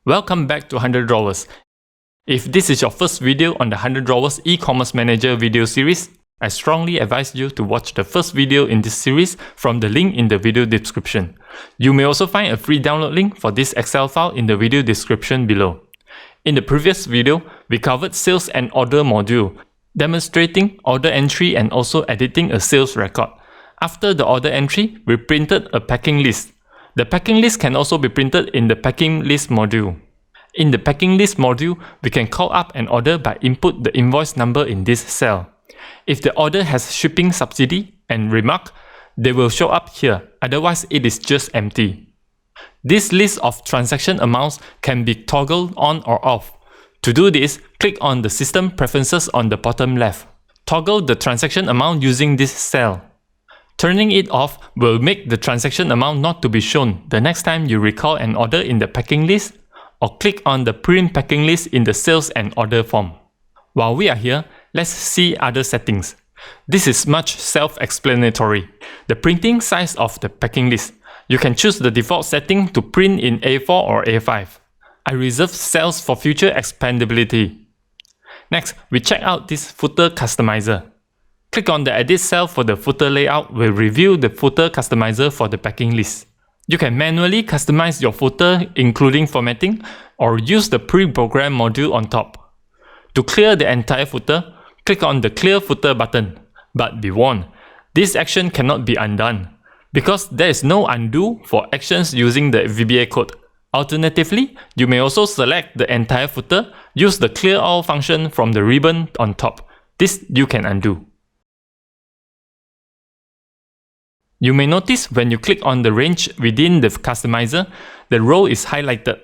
Welcome back to 100 Drawers. If this is your first video on the 100 Drawers Ecommerce Manager video series, I strongly advise you to watch the first video in this series from the link in the video description. You may also find a free download link for this Excel file in the video description below. In the previous video, we covered Sales and Order module, demonstrating order entry and also editing a sales record. After the order entry, we printed a packing list. The packing list can also be printed in the packing list module. In the packing list module, we can call up an order by input the invoice number in this cell. If the order has shipping subsidy and remark, they will show up here, otherwise it is just empty. This list of transaction amounts can be toggled on or off. To do this, click on the System Preferences on the bottom left. Toggle the transaction amount using this cell. Turning it off will make the transaction amount not to be shown the next time you recall an order in the packing list, or click on the Print Packing List in the Sales and Order form. While we are here, let's see other settings. This is much self-explanatory. The printing size of the packing list. You can choose the default setting to print in A4 or A5. I reserve cells for future expandability. Next, we check out this footer customizer. Click on the edit cell for the footer layout will reveal the footer customizer for the packing list. You can manually customize your footer including formatting or use the pre-programmed module on top. To clear the entire footer, click on the Clear Footer button. But be warned, this action cannot be undone because there is no undo for actions using the VBA code. Alternatively, you may also select the entire footer, use the Clear All function from the ribbon on top. This you can undo. You may notice when you click on the range within the customizer, the row is highlighted,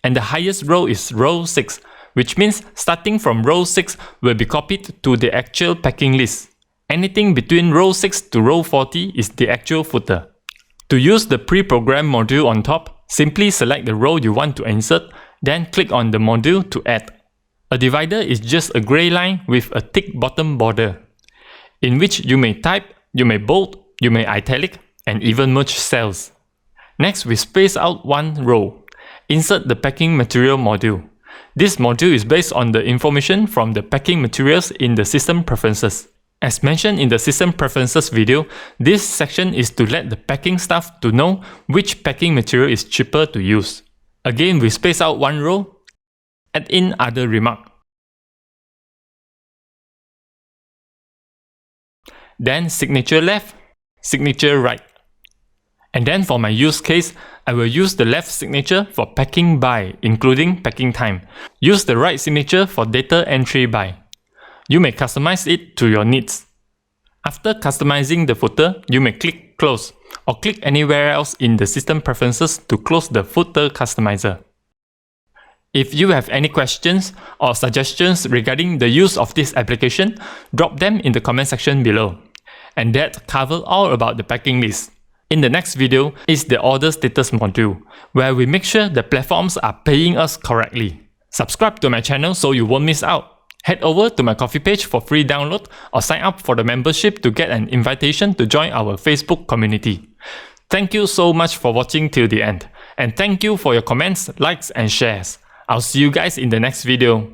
and the highest row is row 6, which means starting from row 6 will be copied to the actual packing list. Anything between row 6 to row 40 is the actual footer. To use the pre-programmed module on top, simply select the row you want to insert, then click on the module to add. A divider is just a grey line with a thick bottom border, in which you may type, you may bold, you may italic, and even merge cells. Next, we space out one row. Insert the packing material module. This module is based on the information from the packing materials in the System Preferences. As mentioned in the System Preferences video, this section is to let the packing staff to know which packing material is cheaper to use. Again, we space out one row, add in other remark. Then signature left, signature right. And then for my use case, I will use the left signature for packing by, including packing time. Use the right signature for data entry by. You may customize it to your needs. After customizing the footer, you may click Close, or click anywhere else in the System Preferences to close the footer customizer. If you have any questions or suggestions regarding the use of this application, drop them in the comment section below. And that covers all about the packing list. In the next video is the order status module, where we make sure the platforms are paying us correctly. Subscribe to my channel so you won't miss out. Head over to my Ko-fi page for free download or sign up for the membership to get an invitation to join our Facebook community. Thank you so much for watching till the end, and thank you for your comments, likes and shares. I'll see you guys in the next video.